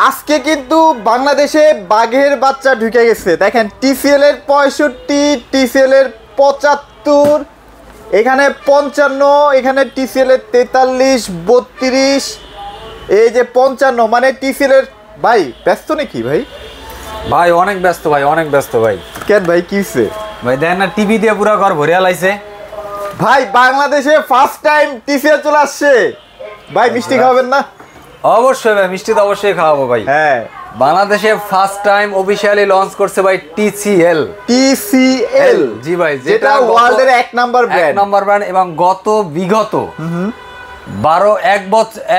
আজকে কিন্তু বাংলাদেশে বাঘের বাচ্চা ঢুকে গেছে। দেখেন TCL এর 65, TCL এর 75, এখানে 55, এখানে TCL এর 43, 32, এই যে 55, মানে TCL এর। ভাই ব্যস্ত নাকি ভাই? ভাই অনেক ব্যস্ত ভাই, অনেক ব্যস্ত ভাই। কেন ভাই কি হইছে? ভাই দেখেন না টিভি দিয়ে পুরো ঘর ভরে আলাইছে। ভাই বাংলাদেশে ফার্স্ট টাইম TCL চলে আসছে। ভাই মিষ্টি খাবেন না? অবশ্যই ভাই, মিষ্টি তো অবশ্যই খাওয়াবো ভাই। হ্যাঁ, বাংলাদেশে ফার্স্ট টাইম অফিশিয়ালি লঞ্চ করছে ভাই TCL। জি ভাই, যেটা ওয়ার্ল্ডের এক নাম্বার ব্র্যান্ড এবং বিগত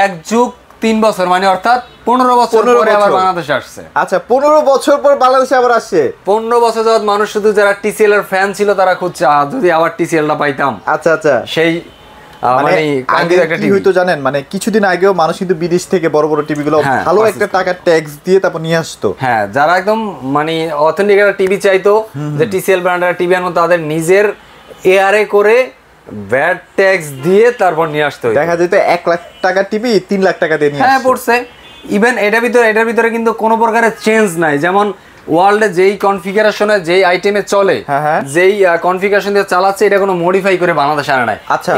1 যুগ 3 বছর, মানে অর্থাৎ 15 বছর পরে আবার বাংলাদেশে আসছে। আচ্ছা, 15 বছর পর বাংলাদেশে আবার আসছে। 15 বছর যাবত মানুষ শুধু যারা TCL এর ফ্যান ছিল তারা খুঁজছে যদি আবার TCL টা পাইতাম। আচ্ছা আচ্ছা, সেই মানে আগে কি হইতো জানেন, মানে কিছুদিন আগেও মানুষ কিন্তু বিদেশ থেকে বড় বড় টিভি গুলো ভালো একটা টাকা ট্যাক্স দিয়ে তারপর নিয়ে আসতো। হ্যাঁ, যারা একদম মানে অথেন্টিক একটা টিভি চাইতো, যে TCL ব্র্যান্ডের টিভি আনতো, তাদের নিজের এয়ারে করে ভ্যাট ট্যাক্স দিয়ে তারপর নিয়ে আসতো। দেখা যেত 1 লাখ টাকা টিভি 3 লাখ টাকা দিয়ে নিয়ে হ্যাঁ পড়ছে। ইভেন এটার ভিতরে কিন্তু কোনো প্রকারের চেঞ্জ নাই। যেমন ওয়ার্ল্ডে যেই কনফিগারেশনে যেই আইটেমে চলে, যেই কনফিগারেশন দিয়ে চালাচ্ছে, এটা কোনো মডিফাই করে বাংলাদেশে আনা নাই। আচ্ছা,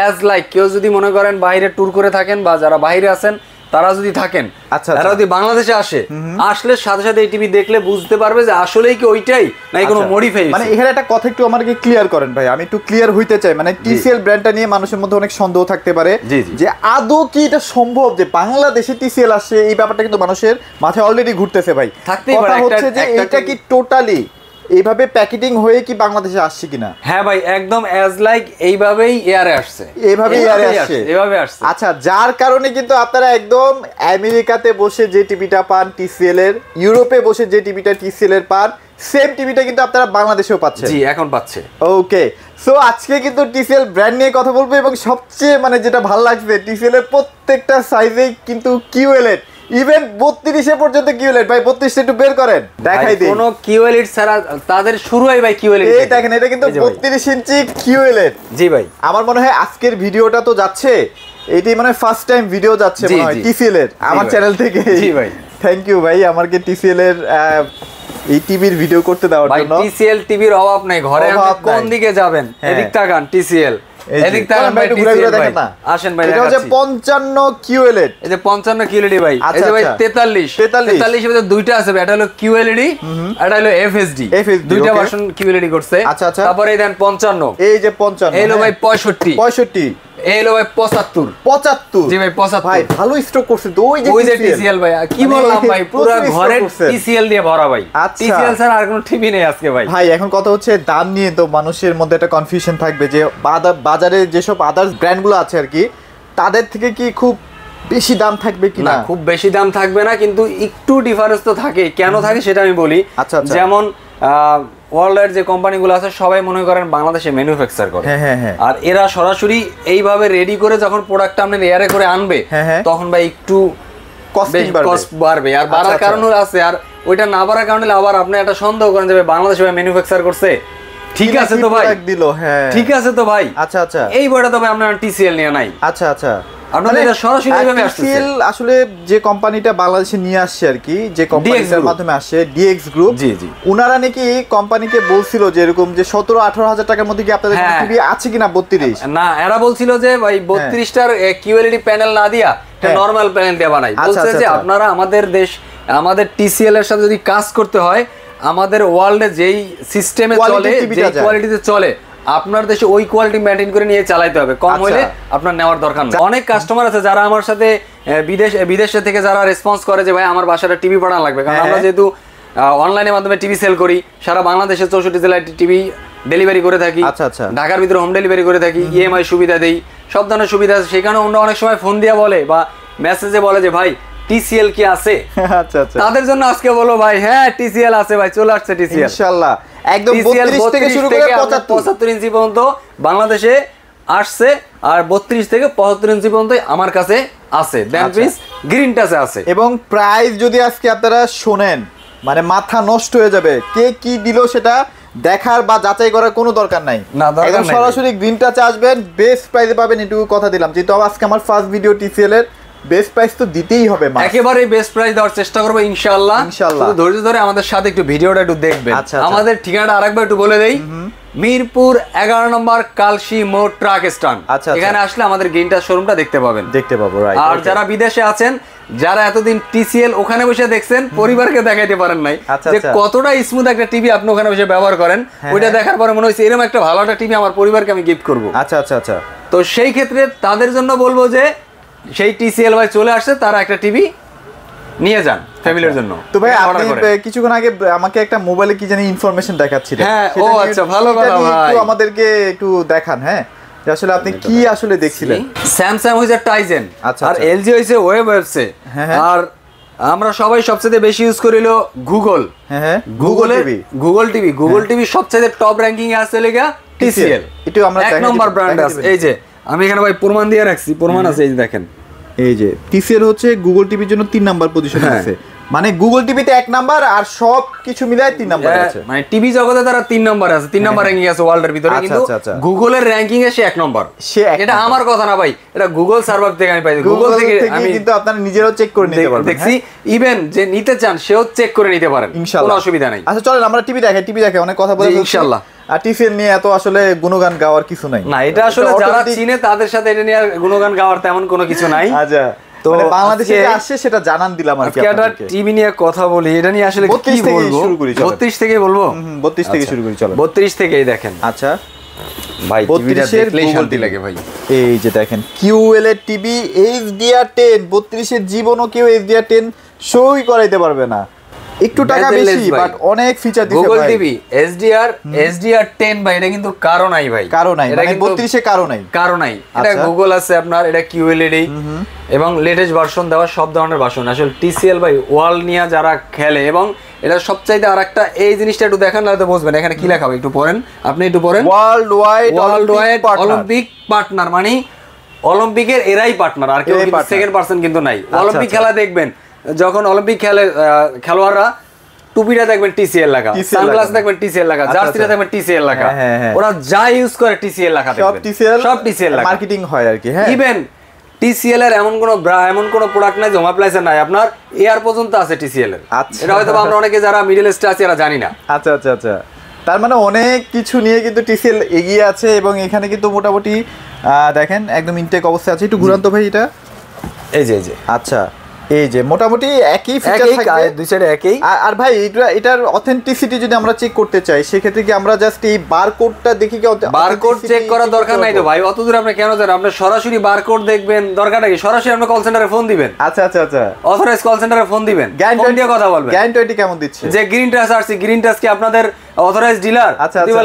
এজ লাইক কেউ যদি মনে করেন বাইরে ট্যুর করে থাকেন বা যারা বাইরে আছেন তারা যদি থাকেন, তারা যদি বাংলাদেশে আসলে সাথে সাথে এই টিভি দেখলে বুঝতে পারবে যে আসলেই কি ওইটাই নাকি কোনো মডিফাই। মানে এখানে একটা কথা একটু আমাকে ক্লিয়ার করেন ভাই, আমি একটু ক্লিয়ার হইতে চাই। মানে TCL ব্র্যান্ডটা নিয়ে মানুষের মধ্যে অনেক সন্দেহ থাকতে পারে যে আদৌ কি এটা সম্ভব যে বাংলাদেশে TCL আসে, এই ব্যাপারটা কিন্তু মানুষের মাথায় অলরেডি ঘুরতেছে ভাই। কথা হচ্ছে যে এটা কি টোটালি এইভাবে প্যাকেটিং হয়ে কি বাংলাদেশে আসছে কিনা? হ্যাঁ ভাই, একদম এজ লাইক এইভাবেই এয়ারে আসছে, এইভাবে আসছে। আচ্ছা, যার কারণে কিন্তু আপনারা একদম আমেরিকাতে বসে যে টিভিটা পান TCL এর, ইউরোপে বসে যে টিভিটা TCL এর পান, সেম টিভিটা কিন্তু আপনারা বাংলাদেশেও পাচ্ছেন। জি, এখন পাচ্ছে। ওকে, সো আজকে কিন্তু TCL ব্র্যান্ড নিয়ে কথা বলবো, এবং সবচেয়ে মানে যেটা ভালো লাগছে, TCL এর প্রত্যেকটা সাইজেই কিন্তু QLED, ইভেন 32 পর্যন্ত QLED। ভাই 32 একটু বের করেন, দেখাই দিই। কোনো QLED ছাড়া তাদের শুরু হয় ভাই QLED। এই দেখেন, এটা কিন্তু 32 ইঞ্চি QLED। জি ভাই, আমার মনে হয় আজকের ভিডিওটা তো যাচ্ছে, এটাই মানে ফার্স্ট টাইম ভিডিও যাচ্ছে মনে হয় TCL এর আমার চ্যানেল থেকে। জি ভাই, থ্যাংক ইউ ভাই আমাকে TCL এর এই টিভির ভিডিও করতে দেওয়ার জন্য। ভাই TCL টিভির অভাব নাই ঘরে। আপনি কোন দিকে যাবেন, এদিক তাকান TCL, এদিক তাকান ভাই TCL ভাই। আসেন ভাই, এটা হচ্ছে 55 QLED। এই যে 55 QLED ভাই, এই যে ভাই 43 এর মধ্যে দুইটা আছে ভাই, এটা হলো QLED, এটা হলো FHD, দুইটা ভার্সন QLED করছে। আচ্ছা আচ্ছা, তারপরে এই দেন 55, এই যে 55, এই হলো ভাই 65, এই হলো ভাই 75। জি ভাই 75 ভাই, ভালো স্টক করছে তো। ওই যে TCL ভাই, কি বললাম ভাই, পুরো ঘরে TCL দিয়ে ভরা ভাই। TCL ছাড়া আর কোনো টিভি নেই আজকে ভাই। ভাই এখন কথা হচ্ছে দাম নিয়ে, তো মানুষের মধ্যে একটা কনফিউশন থাকবে যে বাজারে যেসব আদার্স ব্র্যান্ডগুলো আছে আর কি, তাদের থেকে কি খুব বেশি দাম থাকবে কিনা? না, খুব বেশি দাম থাকবে না, কিন্তু একটু ডিফারেন্স তো থাকে। কেন থাকে সেটা আমি বলি। আচ্ছা, যেমন ওয়ার্ল্ডের যে কোম্পানিগুলো আছে সবাই মনে করেন বাংলাদেশে ম্যানুফ্যাকচার করে, আর এরা সরাসরি এইভাবে রেডি করে যখন প্রোডাক্টটা আপনার এয়ারে করে আনবে, তখন ভাই একটু কস্ট বাড়বে। আর বাড়ার কারণও আছে, আর ওইটা না বাড়ার কারণে আবার আপনি একটা সন্দেহ করেন যে বাংলাদেশে ম্যানুফ্যাকচার করছে, ঠিক আছে তো ভাই, ঠিক আছে তো ভাই। আচ্ছা আচ্ছা, এই বইটা তবে আপনার TCL নিয়ে নাই। আচ্ছা আচ্ছা, TCL আসলে যে কোম্পানিটা বাংলাদেশে নিয়ে আসছে আর কি, যে কোম্পানিটার মাধ্যমে আসে DX গ্রুপ, উনারা নাকি কোম্পানিকে বলছিল যে এরকম যে 17-18 হাজার টাকার মধ্যে কি আপনাদের টিভি আছে কিনা 32? না, এরা বলছিল যে ভাই 32টার QLED প্যানেল না দিয়া নরমাল প্যানেল দিয়ে বানাই। বলছে যে আপনারা আমাদের TCL এর সাথে যদি কাজ করতে হয়, আমাদের ওয়ার্ল্ডে যেই সিস্টেমে চলে, যেই কোয়ালিটিতে চলে, আপনার দেশে ওই কোয়ালিটি মেইনটেইন করে নিয়ে চালাতে হবে। কম হলে আপনার নেওয়ার দরকার নেই। অনেক কাস্টমার আছে যারা আমার সাথে বিদেশে থেকে যারা রেসপন্স করে যে ভাই আমার বাসাটা টিভি পাঠানো লাগবে, কারণ আমরা যেহেতু অনলাইনের মাধ্যমে টিভি সেল করি, সারা বাংলাদেশে 64 জেলায় টিভি ডেলিভারি করে থাকি। ঢাকার ভিতরে হোম ডেলিভারি করে থাকি, EMI সুবিধা দেই, সব ধরনের সুবিধা আছে। সেখানে অন্য অনেক সময় ফোন দিয়ে বলে বা মেসেজে বলে যে ভাই TCL কি আছে? আচ্ছা আচ্ছা, তাদের জন্য আজকে বলো ভাই হ্যাঁ TCL আছে ভাই, চলে আসছে TCL ইনশাআল্লাহ। একদম 32 থেকে শুরু করে 75 ইঞ্চি পর্যন্ত বাংলাদেশে আসছে, আর 32 থেকে 75 ইঞ্চি পর্যন্ত আমার কাছে আছে। দ্যাট মিন্স গ্রিন টাচে আছে। এবং প্রাইস যদি আজকে আপনারা শুনেন, মানে মাথা নষ্ট হয়ে যাবে। কে কি দিল সেটা দেখার বা যাচাই করার কোনো দরকার নাই, একদম সরাসরি গ্রিন টাচে আসবেন, বেস্ট প্রাইসে পাবেন, এটুকু কথা দিলাম। যেহেতু আজকে আমার ফার্স্ট ভিডিও TCL এর, বেস্ট প্রাইস তো দিতেই হবে, একেবারে বেস্ট প্রাইস দেওয়ার চেষ্টা করবো ইনশাআল্লাহ। শুধু ধৈর্য ধরে আমাদের সাথে একটু ভিডিওটা একটু দেখবেন। আমাদের ঠিকানাটা আরেকবার একটু বলে দেই, মিরপুর 11 নম্বর কালসি মোড় ট্রাক স্ট্যান্ড। এখানে আসলে আমাদের গ্রিনটাচ শোরুমটা দেখতে পাবেন, দেখতে পাবো। আর যারা বিদেশে আছেন, যারা এতদিন টিসিএল ওখানে বসে দেখছেন, পরিবারকে দেখাইতে পারেন নাই যে কতটা স্মুথ একটা টিভি আপনি ওখানে বসে ব্যবহার করেন, ওইটা দেখার পরে মনে হয়েছে এরকম একটা ভালো একটা টিভি আমার পরিবারকে আমি গিফট করবো। আচ্ছা আচ্ছা আচ্ছা। তো সেই ক্ষেত্রে তাদের জন্য বলবো যে সেই টিসিএল ভাই চলে আসছে, তারা একটা টিভি নিয়ে যান ফ্যামিলির জন্য। তো ভাই আপনি কিছুক্ষণ আগে আমাকে একটা মোবাইলে কি জানি ইনফরমেশন দেখাচ্ছিলেন। হ্যাঁ, ও আচ্ছা, ভালো কথা ভাই, একটু আমাদেরকে একটু দেখান। হ্যাঁ, আসলে আপনি কি আসলে দেখছিলেন? স্যামসাং হইছে টাইজেন, আর এলজি হইছে ওয়েবসে। আর আমরা সবাই সবচেয়ে বেশি ইউজ করিলো গুগল। হ্যাঁ, গুগল টিভি সবচেয়ে টপ র‍্যাঙ্কিং এ আছে লেগা টিসিএল। এটা আমরা এক নম্বর ব্র্যান্ড আছে। এই যে আমি এখানে ভাই প্রমাণ দিয়ে রাখছি, প্রমাণ আছে, এই যে দেখেন, এই যে টিসিএল হচ্ছে গুগল টিভির জন্য 3 নাম্বার পজিশনে আছে। মানে গুগল টিভিতে 1 নাম্বার আর সব কিছু মিলায় 3 নাম্বার আছে। মানে টিভি জগতে তারা 3 নাম্বার আছে, 3 নাম্বার র‍্যাঙ্কিং আছে ওয়ার্ল্ডের ভিতরে। কিন্তু গুগলের র‍্যাঙ্কিং এ সে 1 নাম্বার। এটা আমার কথা না ভাই, এটা গুগল সার্ভার থেকে আমি পাইছি। গুগল থেকে আমি কিন্তু আপনারা নিজেরাও চেক করে নিতে পারবেন। দেখছি ইভেন যে নিতে চান সেও চেক করে নিতে পারেন, কোনো অসুবিধা নাই। আচ্ছা চলেন আমরা টিভি দেখে অনেক কথা বলে ইনশাআল্লাহ। আর টিসিএল নিয়ে এত আসলে গুণগান গাওয়ার কিছু নাই। না, এটা আসলে যারা চিনে তাদের সাথে এটা নিয়ে গুণগান গাওয়ার তেমন কোনো কিছু নাই। আচ্ছা, তো বাংলাদেশে যে আসছে সেটা জানান দিলাম আর কি আপনাদেরকে। টিভি নিয়ে কথা বলি, এটা নিয়ে আসলে কি বলবো, 32 থেকে বলবো। 32 থেকে শুরু করি, চলো 32 থেকেই দেখেন। আচ্ছা ভাই, 32 এর শান্তি লাগে ভাই। এই যে দেখেন কিউএলএড টিভি HDR10, 32 এর জীবনও কেউ HDR10 শোই করাইতে পারবে না। একটু টাকা বেশি বাট অনেক ফিচার দিছে ভাই। গুগল টিভি HDR10 ভাই, এটা কিন্তু কারো নাই ভাই, কারো নাই, মানে 32 এ কারো নাই। এটা গুগল আছে আপনার, এটা QLED এবং লেটেস্ট ভার্সন দেওয়া, সব ধরনের ভার্সন। আসলে টিসিএল ভাই ওয়ার্ল্ড নিয়ে যারা খেলে, এবং এটা সবচাইতে আরেকটা এই জিনিসটা একটু দেখেন না তো বুঝবেন। এখানে কি লেখা হবে একটু পড়েন, আপনি একটু পড়েন, ওয়ার্ল্ড ওয়াইড অলিম্পিক পার্টনার, মানে অলিম্পিকের এরাই পার্টনার, আর কেউ সেকেন্ড পারসন কিন্তু নাই। অলিম্পিক খেলা দেখবেন, যখন অলিম্পিক খেলোয়াড়রা টুপিটা দেখবেন টিসিএল লেখা, সানগ্লাস দেখবেন টিসিএল লেখা, জার্সিটা দেখবেন টিসিএল লেখা, ওরা যা ইউজ করে টিসিএল লেখা দেখবেন, সব টিসিএল লেখা, মার্কেটিং হয় আর কি। হ্যাঁ, ইভেন টিসিএল এর এমন কোন প্রোডাক্ট নাই, হোম অ্যাপ্লায়েন্স নাই, আপনার এয়ার পর্যন্ত আছে টিসিএল এর। এটা হয়তো আমরা অনেকে যারা মিডল ইস্টে আছি এরা জানি না। আচ্ছা আচ্ছা আচ্ছা, তার মানে অনেক কিছু নিয়ে কিন্তু টিসিএল এগিয়ে আছে, এবং এখানে কিন্তু মোটামুটি দেখেন একদম ইনটেক অবস্থায় আছে। একটু ঘুরান তো ভাই এটা, এই যে আচ্ছা, এই যে মোটামুটি একই ফিচার থাকবে, দুই সাইডে একই। আর ভাই এটার অথেন্টিসিটি যদি আমরা চেক করতে চাই, সেক্ষেত্রে কি আমরা জাস্ট এই বারকোডটা দেখি কি? বারকোড চেক করার দরকার নাই তো ভাই, অতদূর আপনি কেন যান? আপনি সরাসরি বারকোড দেখবেন, দরকারটা কি? সরাসরি আপনি কল সেন্টারে ফোন দিবেন। আচ্ছা আচ্ছা আচ্ছা, অথরাইজ কল সেন্টারে ফোন দিবেন, ফোন দিয়ে কথা বলবেন। গ্যারান্টি কেমন দিচ্ছে? যে গ্রিন টাচ আসছে, গ্রিন টাচ কি আপনাদের অথরাইজ ডিলার? আচ্ছা আচ্ছা,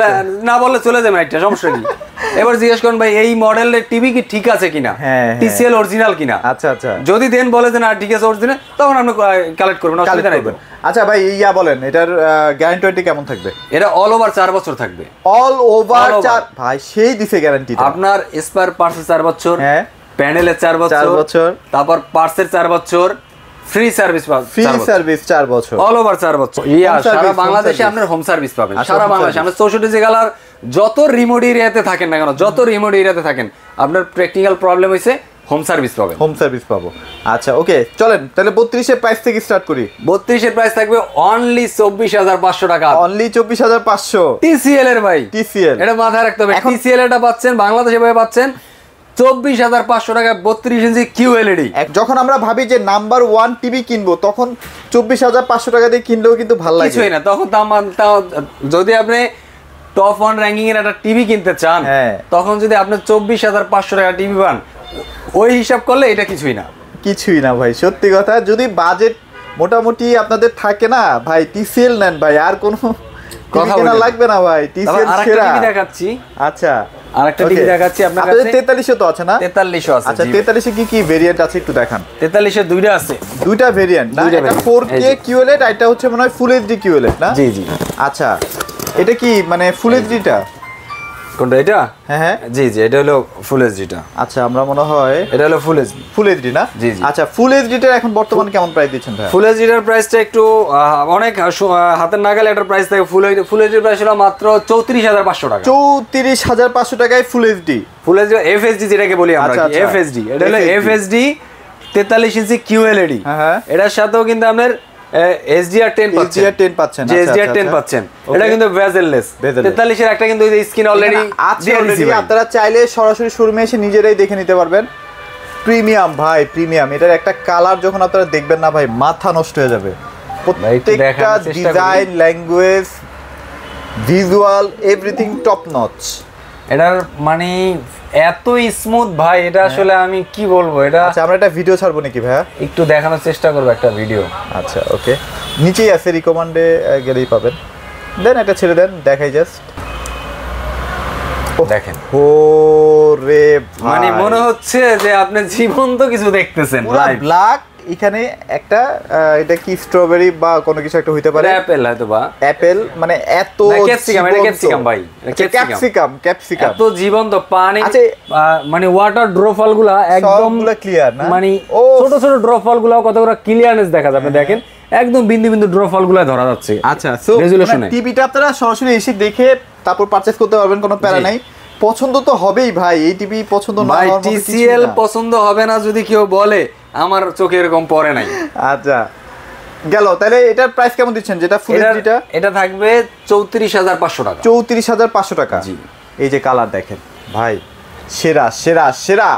না বললে চলে যাবেন, একটা সমস্যা কি? এবার জিজ্ঞেস করুন ভাই এই মডেলের টিভি কি ঠিক আছে কিনা, টিসিএল অরিজিনাল কিনা। আচ্ছা আচ্ছা, যদি দেন বলে যে না ঠিক আছে অরিজিনাল, তখন আপনি কালেক্ট করবেন, অসুবিধা নাই। আচ্ছা ভাই ইয়া বলেন, এটার গ্যারান্টি কেমন থাকবে? এটা অল ওভার 4 বছর থাকবে। অল ওভার 4 ভাই, সেই দিছে গ্যারান্টি। আপনার স্পেয়ার পার্টসের 4 বছর, হ্যাঁ, প্যানেলের 4 বছর, তারপর পার্টসের 4 বছর, ফ্রি সার্ভিস 4 বছর, অল ওভার 4 বছর। সারা বাংলাদেশে আপনার হোম সার্ভিস পাবেন, সারা বাংলাদেশে। আমরা 64 জেলার যত রিমোট এরিয়াতে থাকেন না কেন, আপনার প্র্যাকটিক্যাল প্রবলেম হইছে, হোম সার্ভিস পাবো। আচ্ছা ওকে, চলেন তাহলে 32 এর প্রাইস থেকে স্টার্ট করি। 32 এর প্রাইস থাকবে অনলি 24,500 টাকা। অনলি 24,500 টিসিএল এর ভাই, টিসিএল এটা মাথায় রাখতে হবে। টিসিএল এটা পাচ্ছেন বাংলাদেশে ভাবে পাচ্ছেন 24,500 টাকা 32 ইঞ্চি QLED। যখন আমরা ভাবি যে নাম্বার 1 টিভি কিনবো, তখন 24,500 টাকা দিয়ে কিনলেও কিন্তু ভালো লাগে, কিছুই না। তখন যদি আপনি টপ 1 র‍্যাঙ্কিং এর একটা টিভি কিনতে চান, তখন যদি আপনি 24,500 টাকা টিভি পান, ওই হিসাব করলে এটা কিছুই না ভাই, সত্যি কথা। যদি বাজেট মোটামুটি আপনাদের থাকে না ভাই, টিসিএল নেন ভাই, আর কোনো কথা কেনা লাগবে না ভাই, টিসিএল সেরা। টিভি দেখাচ্ছি, আচ্ছা আরেকটা টিভি দেখাচ্ছি আপনার কাছে। 4300 তো আছে না? 4300 আছে। আচ্ছা 4300 কি ভেরিয়েন্ট আছে একটু দেখান। 4300 দুইটা আছে, দুইটা ভেরিয়েন্ট না? এটা 4K QLED, এটা হচ্ছে মনে হয় ফুল HD QLED না? জি জি। আচ্ছা এটা কি মানে ফুল এইচডিটা? কোনটা এটা? হ্যাঁ জি জি, এটা হলো ফুল এইচডিটা। আচ্ছা আমরা মনে হয় এটা হলো ফুল এইচডি না? জি জি। আচ্ছা ফুল এইচডিটার এখন বর্তমান কেমন প্রাইস দিচ্ছেন ভাই? ফুল এইচডিটার প্রাইসটা একটু অনেক হাতের নাগালে এটার প্রাইস থাকে। ফুল এইচডির প্রাইস হলো মাত্র 34,500 টাকা। 34,500 টাকায় full HD. Full HD FHD যেটাকে বলি আমরা, FHD। এটা হলো FHD 43 ইঞ্চি QLED, এটার সাথেও কিন্তু আপনার HDR10 পাচ্ছেন, যে HDR10 পাচ্ছেন, এটা কিন্তু বেজেললেস। 43 এর একটা কিন্তু স্ক্রিন অলরেডি আছে, আপনারা চাইলে সরাসরি শোরুমে এসে নিজেরাই দেখে নিতে পারবেন। প্রিমিয়াম ভাই, প্রিমিয়াম। এটার একটা কালার যখন আপনারা দেখবেন না ভাই, মাথা নষ্ট হয়ে যাবে। প্রত্যেকটা design, language, visual, everything top notch. এটার মানে এত স্মুথ ভাই, এটা আসলে আমি কি বলবো। এটা আচ্ছা, আমরা একটা ভিডিও ছাড়বো নাকি ভাইয়া? একটু দেখানোর চেষ্টা করবো একটা ভিডিও। আচ্ছা, ওকে, নিচেই আছে, রিকমান্ডে গেলেই পাবেন। দেন এটা ছেড়ে দেন, দেখাই জাস্ট। দেখেন, ওরে মানে মনে হচ্ছে যে আপনি জীবন্ত কিছু দেখতেছেন। ব্ল্যাক, এখানে একটা এটা কি স্ট্রবেরি বা কোনো কিছু একটা হইতে পারে, অ্যাপেল হয়তো বা অ্যাপেল, মানে এত ক্যাপসিকাম, এটা ক্যাপসিকাম ভাই, ক্যাপসিকাম এত জীবন্ত পানি। মানে ওয়াটার ড্রপফল গুলা একদম ক্লিয়ার না, মানে ছোট ছোট ড্রপফল গুলা কতগুলো ক্লিয়ারনেস দেখা যাবে। দেখেন একদম বিন্দু বিন্দু ড্রপফল গুলা ধরা যাচ্ছে। আচ্ছা, সো টিভিটা আপনারা সরাসরি এসে দেখে তারপর পারচেজ করতে পারবেন, কোনো প্যারা নাই। পছন্দ তো হবেই ভাই, এই টিভি পছন্দ না হওয়ার মতো কিছু না। TCL পছন্দ হবে না যদি কেউ বলে, আমার চোখে এরকম পড়ে নাই। আচ্ছা, গেল। তাহলে এটার প্রাইস কেমন দিচ্ছেন যেটা ফুল এইচডিটা? এটা থাকবে 34,500 টাকা। 34,500 টাকা। জি, এই যে কালার দেখেন ভাই, সেরা সেরা সেরা।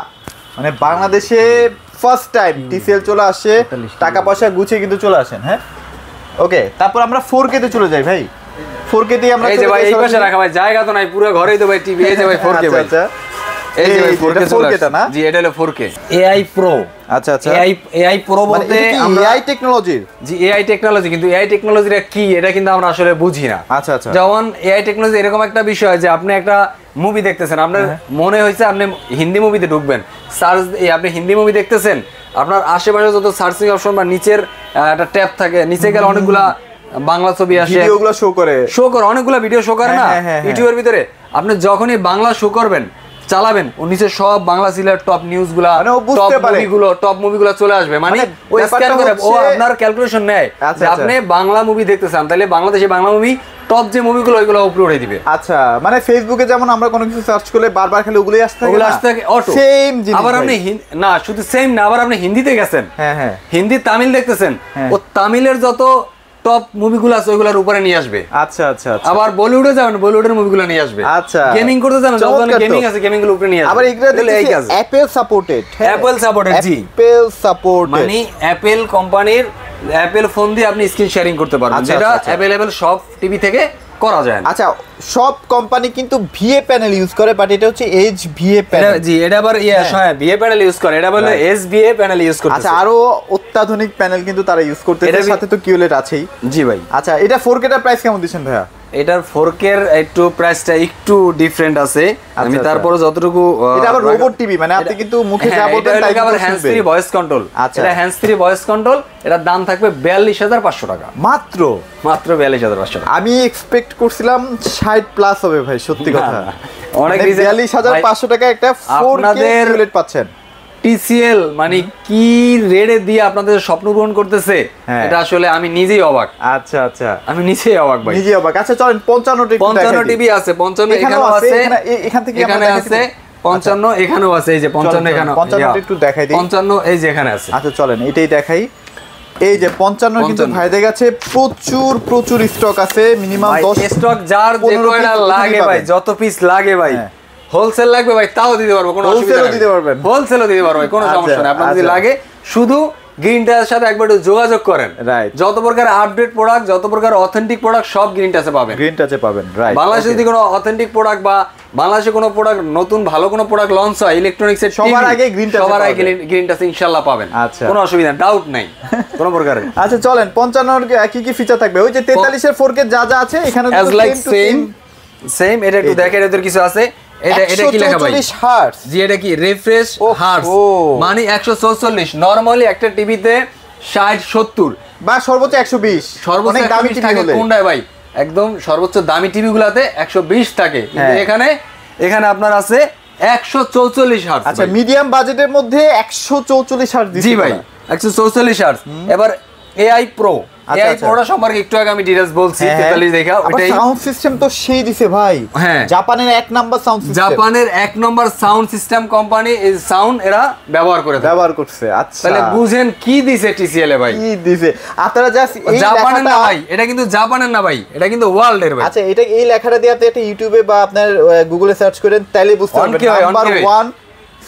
মানে বাংলাদেশে ফার্স্ট টাইম TCL চলে আসে, টাকা পয়সা গুছিয়ে কিন্তু চলে আসেন। হ্যাঁ, ওকে, তারপর আমরা 4K তে চলে যাই ভাই। 4K তে আমরা এই যে ভাই এই পাশে রাখা ভাই, জায়গা তো নাই, পুরো ঘরেই তো ভাই টিভি। এই যে ভাই 4K ভাই, এই যে ভাই 4K চলে আসে না? জি, এটা হলো 4K AI Pro। আচ্ছা আচ্ছা, AI Pro বলতে আমরা AI টেকনোলজি। জি, AI টেকনোলজি, কিন্তু AI টেকনোলজিটা কি এটা কিন্তু আমরা আসলে বুঝি না। আচ্ছা আচ্ছা, যেমন AI টেকনোলজি এরকম একটা বিষয় যে আপনি একটা মুভি দেখতেছেন, আপনার মনে হয়েছে আপনি হিন্দি মুভিতে ঢুকবেন, সার্চ আপনি হিন্দি মুভি দেখতেছেন, আপনার আশেপাশে যত সার্চিং অপশন বা নিচের একটা ট্যাব থাকে, নিচে গেলে অনেকগুলা বাংলা ছবি আসে, ভিডিওগুলো শো করে অনেকগুলা ভিডিও শো করে না ইউটিউবের ভিতরে। আপনি যখনই বাংলা শো করবেন, চালাবেন, ও নিচে সব বাংলা সিলের টপ নিউজগুলা, টপ মুভিগুলো চলে আসবে। মানে ও স্ক্যান করে, ও আপনার ক্যালকুলেশন নেয় যে আপনি বাংলা মুভি দেখতেছেন, তাহলে বাংলাদেশে বাংলা মুভি টপ যে মুভিগুলো ওইগুলো উপরে উঠে দিবে। আচ্ছা, মানে ফেসবুকে যেমন আমরা কোনো কিছু সার্চ করলে বারবার খালি ওগুলোই আসতে থাকে অটো, সেম জিনিস। আবার আপনি না শুধু সেম না, আবার আপনি হিন্দিতে গেছেন, হ্যাঁ, হিন্দি তামিল দেখতেছেন, ও তামিলের যত টপ মুভিগুলো আছে ওইগুলোর উপরে নিয়ে আসবে। আচ্ছা আচ্ছা, আবার বলিউডে যাবেন, বলিউডের মুভিগুলো নিয়ে আসবে। আচ্ছা, গেমিং করতে যাবেন, যত গেমিং আছে গেমিং গুলো উপরে নিয়ে আসবে। আবার এগুলো এই কাজ অ্যাপল সাপোর্টেড, জি, অ্যাপল সাপোর্টেড, মানে অ্যাপল কোম্পানির অ্যাপল ফোন দিয়ে আপনি স্ক্রিন শেয়ারিং করতে পারবেন, যেটা अवेलेबल সব টিভি থেকে করা যায় না। আচ্ছা, সব কোম্পানি কিন্তু VA প্যানেল ইউজ করে, বাট এটা হচ্ছে HVA প্যানেল। জি, এটা আবার VA প্যানেল ইউজ করে, এটা বলে SVA প্যানেল ইউজ করতে। আচ্ছা, আরো অত্যাধুনিক প্যানেল কিন্তু তারা ইউজ করতে, এর সাথে তো QLED আছেই। জি ভাই। আচ্ছা, এটা 4K টার প্রাইস কেমন দিচ্ছেন ভাইয়া? এটার 4K এর একটু প্রাইসটা একটু ডিফারেন্ট আছে। আমি তারপরে যতটুকু, এটা আবার রোবট টিভি, মানে আপনি কিন্তু মুখে যা বলবেন তাই আবার হ্যান্ডস ফ্রি ভয়েস কন্ট্রোল। এটা হ্যান্ডস ফ্রি ভয়েস কন্ট্রোল, এটার দাম থাকবে 42,500 টাকা। মাত্র 42,500 টাকা। আমি এক্সপেক্ট করছিলাম 60 প্লাস হবে ভাই, সত্যি কথা। অনেক 42,500 টাকা একটা 4K QLED পাচ্ছেন। TCL মানে কি রেডে দিয়ে আপনাদের স্বপ্ন পূরণ করতেছে, এটা আসলে আমি নিজেই অবাক। আচ্ছা আচ্ছা, আমি নিজেই অবাক ভাই, নিজেই অবাক। আচ্ছা চলেন 55 টিভি আছে, 55 এখানেও আছে, এখান থেকে এখানে আছে 55, এখানেও আছে, এই যে 55 এখানে 55 একটু দেখাই দিই। 55 এই যে এখানে আছে। আচ্ছা চলেন এটাই দেখাই। এই যে 55 কিন্তু ভাইদের কাছে প্রচুর স্টক আছে, মিনিমাম 10 স্টক যার যে কয়টা লাগে ভাই, যত পিস লাগে ভাই, হোলসেল লাগবে ভাই তাও দিতে পারবো, কোনো অসুবিধা নেই। হোলসেলও দিতে পারবো, কোনো সমস্যা নেই। আপনার যদি লাগে শুধু গ্রিনটার সাথে একবার যোগাযোগ করেন। যত প্রকার আপডেট প্রোডাক্ট, যত প্রকার অথেন্টিক প্রোডাক্ট সব গ্রিন টাচে পাবেন। রাইট, বাংলাদেশে যদি কোনো অথেন্টিক প্রোডাক্ট বা বাংলাদেশে কোনো প্রোডাক্ট নতুন ভালো কোনো প্রোডাক্ট লঞ্চ হয় ইলেকট্রনিক্সের, সবার আগে গ্রিন টাচে ইনশাআল্লাহ পাবেন। কোনো অসুবিধা, ডাউট নাই কোনো প্রকারে। আচ্ছা চলেন 55 এর কি কি ফিচার থাকবে? ওই যে 43 এর 4K যা যা আছে এখানে সেম। এটা একটু দেখেন, এদের কিছু আছে। এটা কি লেখা ভাই? 144 হার্টজ। জি, এটা কি রিফ্রেশ হার্টজ, মানে 144। নরমালি একটা টিভিতে 60 70 বা সর্বোচ্চ 120, অনেক দামি টিভি হলে কোনটায় ভাই একদম সর্বোচ্চ দামি টিভি গুলাতে 120 থাকে, কিন্তু এখানে আপনার আছে 144 হার্টজ। আচ্ছা, মিডিয়াম বাজেটের মধ্যে 144 হার্টজ দিচ্ছে। জি ভাই, 144 হার্টজ। এবার AI Pro AI Pro সম্পর্কে একটু আগে আমি ডিটেইলস বলছি 43 দেখা ওটাই সাউন্ড সিস্টেম তো সেই দিছে ভাই জাপানের এক নাম্বার সাউন্ড সিস্টেম জাপানের এক নাম্বার সাউন্ড সিস্টেম কোম্পানি এই সাউন্ড এরা ব্যবহার করছে আচ্ছা তাহলে বুঝেন কি দিছে TCL এ ভাই কি দিছে আপনারা জাস্ট এই জাপানের না ভাই এটা কিন্তু জাপানের না ভাই এটা কিন্তু ওয়ার্ল্ডের ভাই আচ্ছা এটা এই লেখাটা দিয়ে আপনি একটা ইউটিউবে বা আপনার গুগলে সার্চ করেন তাহলে বুঝতে পারবেন নাম্বার 1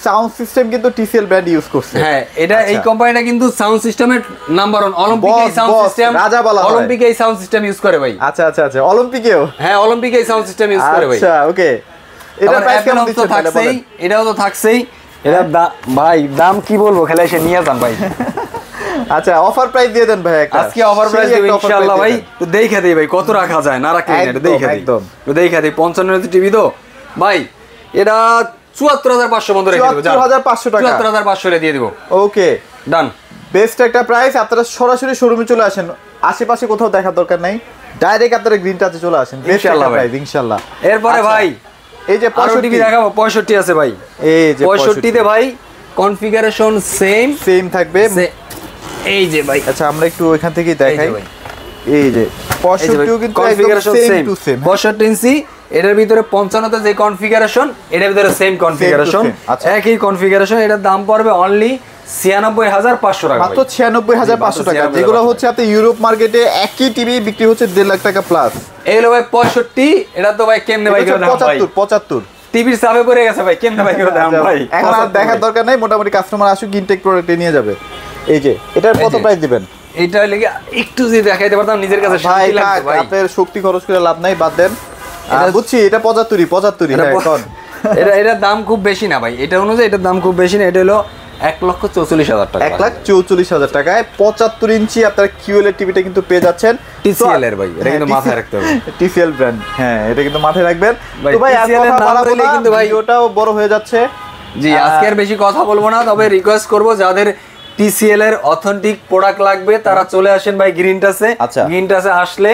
সাউন্ড সিস্টেম কিন্তু TCL ব্র্যান্ড ইউজ করছে হ্যাঁ এটা এই কোম্পানিটা কিন্তু সাউন্ড সিস্টেমের নাম্বার 1 অলিম্পিক এই সাউন্ড সিস্টেম অলিম্পিক এই সাউন্ড সিস্টেম ইউজ করে ভাই আচ্ছা অলিম্পিকেও হ্যাঁ অলিম্পিক এই সাউন্ড সিস্টেম ইউজ করে ভাই আচ্ছা ওকে এটা প্রাইস কেমন দিচ্ছেন তাহলে বলেন এটাও তো থাকছেই এটা ভাই দাম কি বলবো খেলা এসে নিয়ে যান ভাই আচ্ছা অফার প্রাইস দিয়ে দেন ভাই একটা আজকে অফার প্রাইস দেব ইনশাআল্লাহ ভাই তো দেখা দেই ভাই কত রাখা যায় না রাখলে এটা দেখা দেই একদম তো দেখা দেই 55 ইঞ্চি টিভি তো ভাই এটা 74500 বন্ধ রেখে দেব 74500 টাকা 74500 এ দিয়ে দেব ওকে ডান বেস্ট একটা প্রাইস আপনারা সরাসরি শোরুমে চলে আসেন আশেপাশে কোথাও দেখার দরকার নাই ডাইরেক্ট আপনারা গ্রিন টাচে চলে আসেন ইনশাআল্লাহ ভাই ইনশাআল্লাহ এরপরে ভাই এই যে 65 টিভি দেখাবো 65 আছে ভাই এই যে 65 তে ভাই কনফিগারেশন সেম থাকবে এই যে ভাই আচ্ছা আমরা একটু এখান থেকেই দেখাই এই যে 65 কিন্তু কনফিগারেশন সেম 65 ইঞ্চি এটার ভিতরে 55 তে যে কনফিগারেশন এটার ভিতরে সেম কনফিগারেশন একই কনফিগারেশন এটার দাম পড়বে অনলি 96500 টাকা মাত্র 96500 টাকা যেগুলো হচ্ছে আপনি ইউরোপ মার্কেটে একই টিভি বিক্রি হচ্ছে 1.5 লাখ টাকা প্লাস এই হলো ভাই 65 এটা তো ভাই কেমনে ভাই করে দাম ভাই 75 টিভির চাপে পড়ে গেছে ভাই কেমনে ভাই করে দাম ভাই এখন আর দেখার দরকার নাই মোটামুটি কাস্টমার আসুক ইনটেক প্রোডাক্টে নিয়ে যাবে এই যে এটার কত প্রাইস দিবেন এইটা লাগি একটু যদি দেখাইতে পারতাম নিজের কাছে শান্তি লাগতো ভাই আপনার শক্তি খরচ করে লাভ নাই বাদ দেন বুঝছি এটা 75 এখন এটা দাম খুব বেশি না ভাই এটা অনুযায়ী এটার দাম খুব বেশি না এটা হলো 1,44,000 টাকা 1,44,000 টাকায় 75 ইঞ্চি আপনার QLED টিভিটা কিন্তু পেয়ে যাচ্ছেন TCL এর ভাই এটা কিন্তু মাথায় রাখতে হবে TCL ব্র্যান্ড হ্যাঁ এটা কিন্তু মাথায় রাখবেন তো ভাই আর কথা বাড়াবো না কিন্তু ভাই ওটাও বড় হয়ে যাচ্ছে জি আজকে আর বেশি কথা বলবো না তবে রিকোয়েস্ট করব যাদের TCL এর অথেন্টিক প্রোডাক্ট লাগবে তারা চলে আসেন ভাই গ্রিন টাচে গ্রিন টাচে আসলে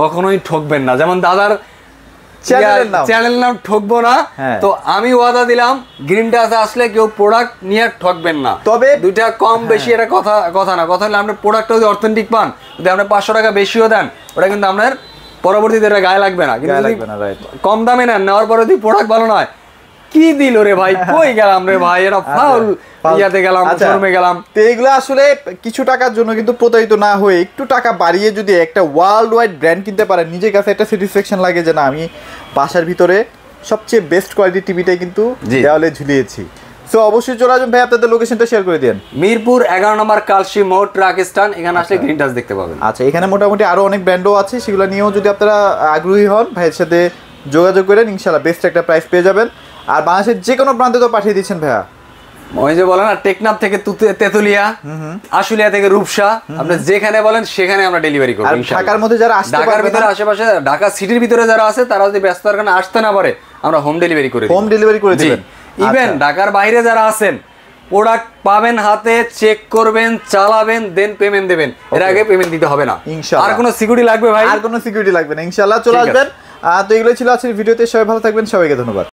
কখনোই ঠকবেন না যেমন দাদার চ্যানেল নাম ঠকবো না তো আমি ওয়াদা দিলাম গ্রিন টাচে আসলে কেউ প্রোডাক্ট নিয়ে ঠকবেন না তবে দুইটা কম বেশি এটা কথা না কথা হলে আপনার প্রোডাক্টটা যদি অথেন্টিক পান যদি আপনি 500 টাকা বেশিও দেন ওটা কিন্তু আপনার পরবর্তীতে এটা গায়ে লাগবে না কিন্তু কম দামে নেন নেওয়ার পরে যদি প্রোডাক্ট ভালো নয় কি দিল রে ভাই কই গেলাম রে ভাই এটা ফাউল ইয়াতে গেলাম শোরুমে গেলাম তো এগুলো আসলে কিছু টাকার জন্য কিন্তু প্রতারিত না হয়ে একটু টাকা বাড়িয়ে যদি একটা ওয়ার্ল্ড ওয়াইড ব্র্যান্ড কিনতে পারেন নিজের কাছে একটা স্যাটিসফ্যাকশন লাগে যে না আমি বাসার ভিতরে সবচেয়ে বেস্ট কোয়ালিটির টিভিটাই কিন্তু দেওয়ালে ঝুলিয়েছি সো অবশ্যই চলে আসবেন ভাই আপনাদের লোকেশনটা শেয়ার করে দেন মিরপুর 11 নম্বর কালশি মোড় ট্রাক স্ট্যান্ড এখানে আসলে গ্রিন টাচ দেখতে পাবেন আচ্ছা এখানে মোটামুটি আরো অনেক ব্র্যান্ডও আছে সেগুলো নিয়েও যদি আপনারা আগ্রহী হন ভাইয়ের সাথে যোগাযোগ করেন ইনশাআল্লাহ বেস্ট একটা প্রাইস পেয়ে যাবেন আর বাংলাদেশের যে কোনো প্রান্তে তো পাঠিয়ে দিচ্ছেন ভাইয়া ওই যে বলেন না টেকনাফ থেকে তেতুলিয়া আশুলিয়া থেকে রূপসা আপনি যেখানে বলেন সেখানে আমরা ডেলিভারি করব ইনশাআল্লাহ ঢাকার মধ্যে যারা আসতে ঢাকার ভিতরে আশেপাশে ঢাকা সিটির ভিতরে যারা আছে তারা যদি ব্যস্ত কারণে আসতে না পারে আমরা হোম ডেলিভারি করে দিবেন ইভেন ঢাকার বাইরে যারা আছেন প্রোডাক্ট পাবেন হাতে চেক করবেন চালাবেন দেন পেমেন্ট দেবেন এর আগে পেমেন্ট দিতে হবে না ইনশাআল্লাহ আর কোনো সিকিউরিটি লাগবে ভাই আর কোনো সিকিউরিটি লাগবে না ইনশাআল্লাহ চলে আসবেন তো এগুলো ছিল আজকের ভিডিওতে সবাই ভালো থাকবেন সবাইকে ধন্যবাদ